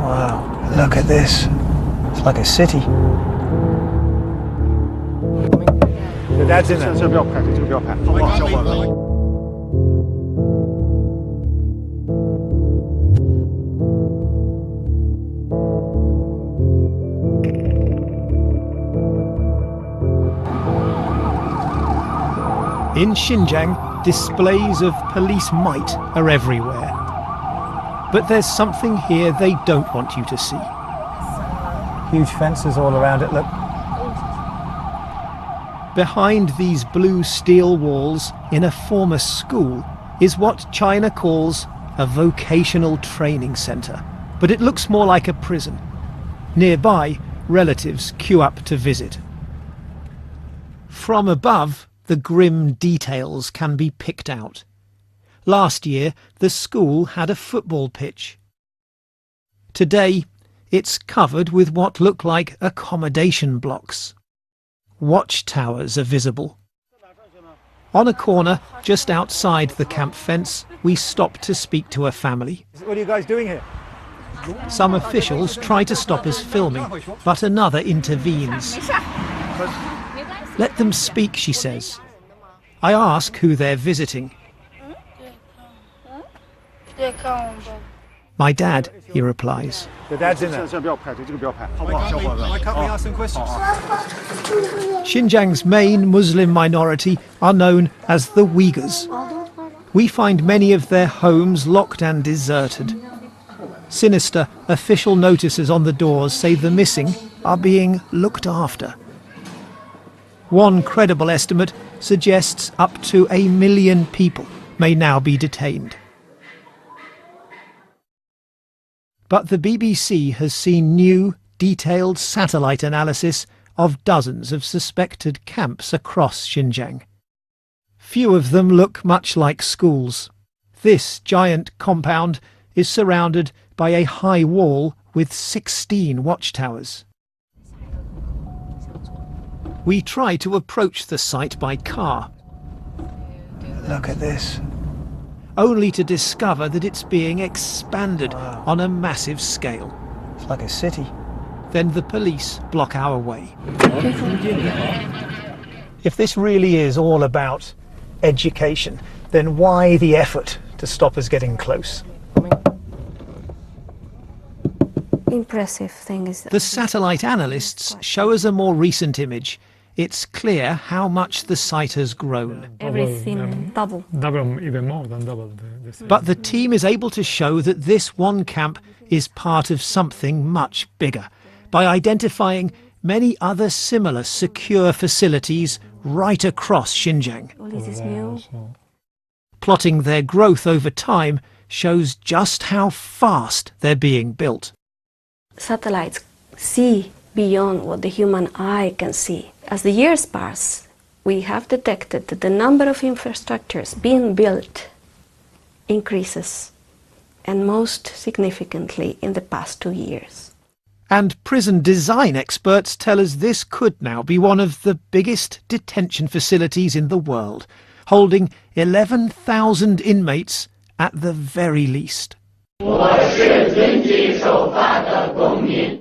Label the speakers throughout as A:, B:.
A: Wow, look at this. It's like a city. The dad's in there. 这个不要拍，这个不要拍，好不好，小伙子
B: ？In Xinjiang, displays of police might are everywhere. But there's something here they don't want you to see.
A: Huge fences all around it, look.
B: Behind these blue steel walls, in a former school, is what China calls a vocational training centre. But it looks more like a prison. Nearby, relatives queue up to visit. From above, the grim details can be picked out. Last year, the school had a football pitch. Today, it's covered with what look like accommodation blocks. Watchtowers are visible. On a corner, just outside the camp fence, we stop to speak to a family.
A: What are you guys doing here?
B: Some officials try to stop us filming, but another intervenes. Let them speak, she says. I ask who they're visiting. My dad, he replies.
A: The dad's in there. 这个不要拍，这个不要拍，好不好，小伙子？Why can't we ask some questions?
B: Xinjiang's main Muslim minority are known as the Uyghurs. We find many of their homes locked and deserted. Sinister official notices on the doors say the missing are being looked after. One credible estimate suggests up to 1 million people may now be detained. But the BBC has seen new, detailed satellite analysis of dozens of suspected camps across Xinjiang. Few of them look much like schools. This giant compound is surrounded by a high wall with 16 watchtowers. We try to approach the site by car.
A: Look at this.
B: Only to discover that it's being expanded on a massive scale.
A: It's like a city.
B: Then the police block our way.
A: If this really is all about education, then why the effort to stop us getting close?
C: Impressive thing is that
B: The satellite analysts show us a more recent image. It's clear how much the site has grown.
C: everything double.
D: Double, even more than double.
B: But the team is able to show that this one camp is part of something much bigger by identifying many other similar secure facilities right across Xinjiang.
C: All this is new.
B: Plotting their growth over time shows just how fast they're being built.
C: Satellites see beyond what the human eye can see. As the years pass, we have detected that the number of infrastructures being built increases, and most significantly in the past 2 years.
B: And prison design experts tell us this could now be one of the biggest detention facilities in the world, holding 11,000 inmates at the very least.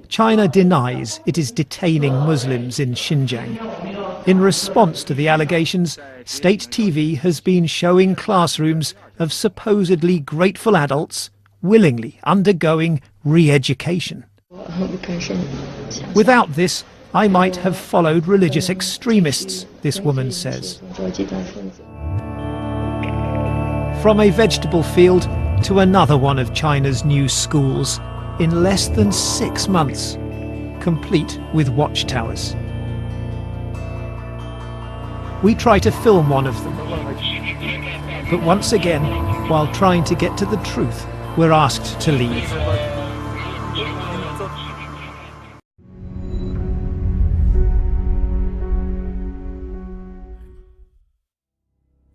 B: China denies it is detaining Muslims in Xinjiang. In response to the allegations, state TV has been showing classrooms of supposedly grateful adults willingly undergoing re-education. Without this, I might have followed religious extremists, this woman says. From a vegetable field to another one of China's new schools in less than 6 months, complete with watchtowers. We try to film one of them. But once again, while trying to get to the truth, we're asked to leave.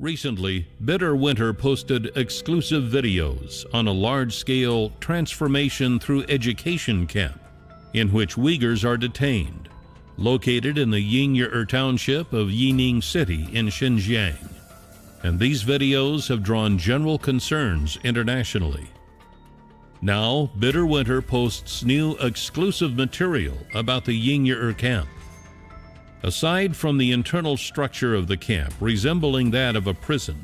E: Recently, Bitter Winter posted exclusive videos on a large-scale transformation through education camp in which Uyghurs are detained, located in the Yingye township of Yining City in Xinjiang. And these videos have drawn general concerns internationally. Now, Bitter Winter posts new exclusive material about the Uyghur camp. Aside from the internal structure of the camp resembling that of a prison,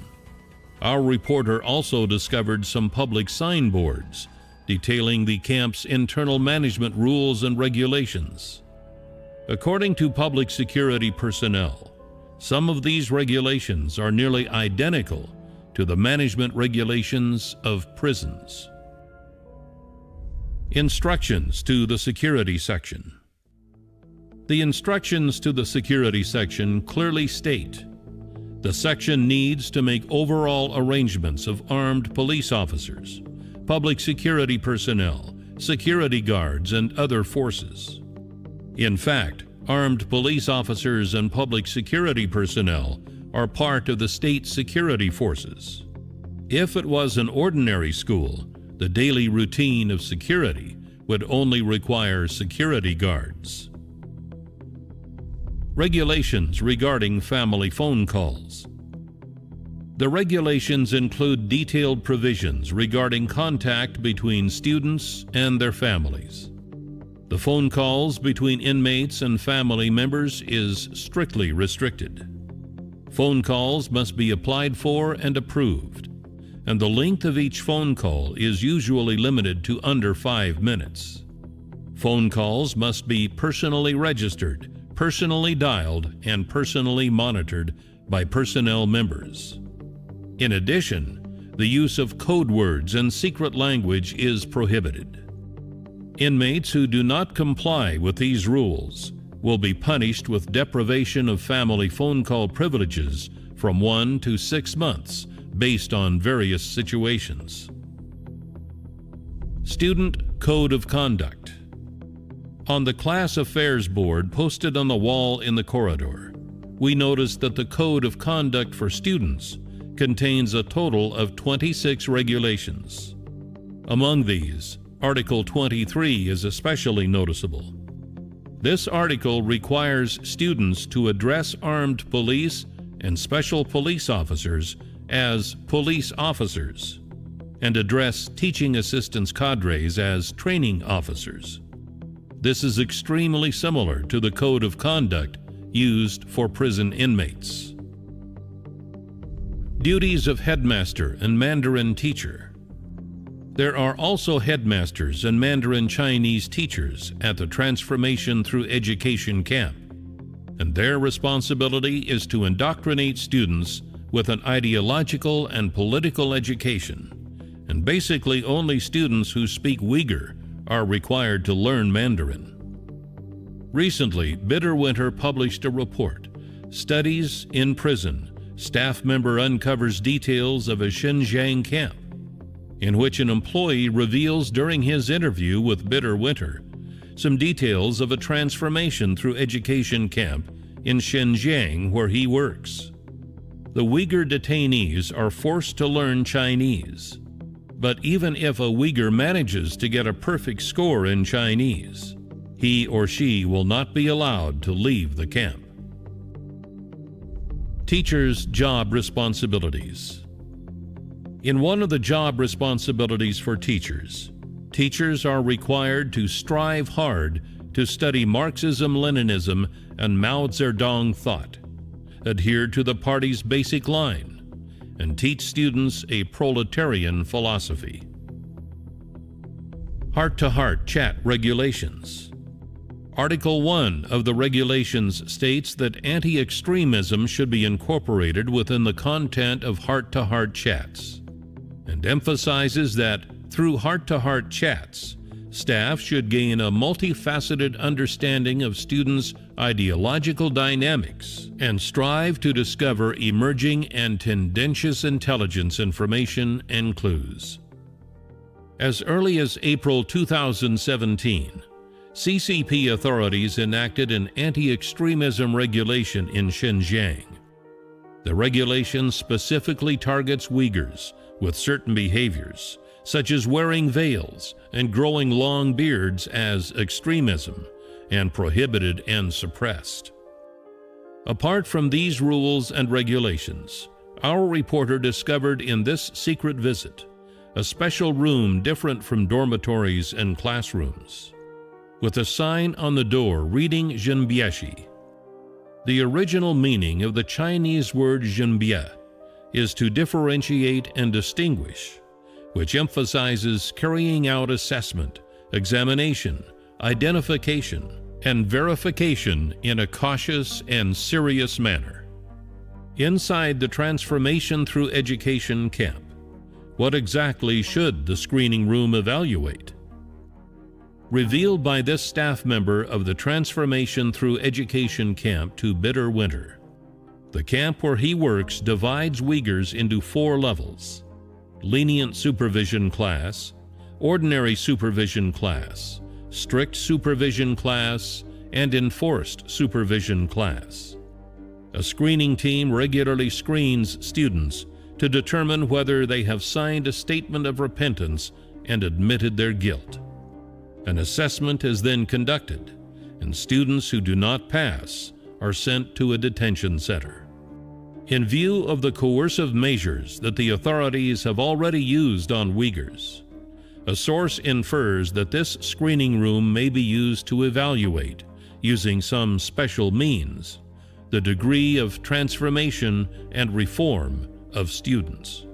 E: our reporter also discovered some public signboards detailing the camp's internal management rules and regulations. According to public security personnel, some of these regulations are nearly identical to the management regulations of prisons. Instructions to the security section. The instructions to the security section clearly state the section needs to make overall arrangements of armed police officers, public security personnel, security guards, and other forces. In fact, armed police officers and public security personnel are part of the state security forces. If it was an ordinary school, the daily routine of security would only require security guards. Regulations regarding family phone calls. The regulations include detailed provisions regarding contact between students and their families. The phone calls between inmates and family members is strictly restricted. Phone calls must be applied for and approved, and the length of each phone call is usually limited to under 5 minutes. Phone calls must be personally registered, personally dialed, and personally monitored by personnel members. In addition, the use of code words and secret language is prohibited. Inmates who do not comply with these rules will be punished with deprivation of family phone call privileges from 1 to 6 months based on various situations. Student Code of Conduct. On the class affairs board posted on the wall in the corridor, we noticed that the Code of Conduct for students contains a total of 26 regulations. Among these, Article 23 is especially noticeable. This article requires students to address armed police and special police officers as police officers, and address teaching assistants cadres as training officers. This is extremely similar to the code of conduct used for prison inmates. Duties of headmaster and Mandarin teacher. There are also headmasters and Mandarin Chinese teachers at the Transformation Through Education camp, and their responsibility is to indoctrinate students with an ideological and political education, and basically only students who speak Uyghur are required to learn Mandarin. Recently, Bitter Winter published a report, Studies in Prison, Staff Member Uncovers Details of a Xinjiang Camp, in which an employee reveals during his interview with Bitter Winter some details of a transformation through education camp in Xinjiang where he works. The Uyghur detainees are forced to learn Chinese. But even if a Uyghur manages to get a perfect score in Chinese, he or she will not be allowed to leave the camp. Teachers' job responsibilities. In one of the job responsibilities for teachers, teachers are required to strive hard to study Marxism-Leninism and Mao Zedong thought, adhere to the party's basic line, and teach students a proletarian philosophy. Heart-to-heart chat regulations. Article 1 of the regulations states that anti-extremism should be incorporated within the content of heart-to-heart chats, and emphasizes that through heart-to-heart chats, staff should gain a multifaceted understanding of students' ideological dynamics and strive to discover emerging and tendentious intelligence information and clues. As early as April 2017, CCP authorities enacted an anti-extremism regulation in Xinjiang. The regulation specifically targets Uyghurs with certain behaviors, such as wearing veils and growing long beards, as extremism and prohibited and suppressed. Apart from these rules and regulations, our reporter discovered in this secret visit a special room different from dormitories and classrooms, with a sign on the door reading Zhenbieshi. The original meaning of the Chinese word Zhenbie is to differentiate and distinguish, which emphasizes carrying out assessment, examination, identification, and verification in a cautious and serious manner. Inside the Transformation Through Education camp, what exactly should the screening room evaluate? Revealed by this staff member of the Transformation Through Education camp to Bitter Winter, the camp where he works divides Uyghurs into 4 levels: lenient supervision class, ordinary supervision class, strict supervision class, and enforced supervision class. A screening team regularly screens students to determine whether they have signed a statement of repentance and admitted their guilt. An assessment is then conducted, and students who do not pass are sent to a detention center. In view of the coercive measures that the authorities have already used on Uyghurs, a source infers that this screening room may be used to evaluate, using some special means, the degree of transformation and reform of students.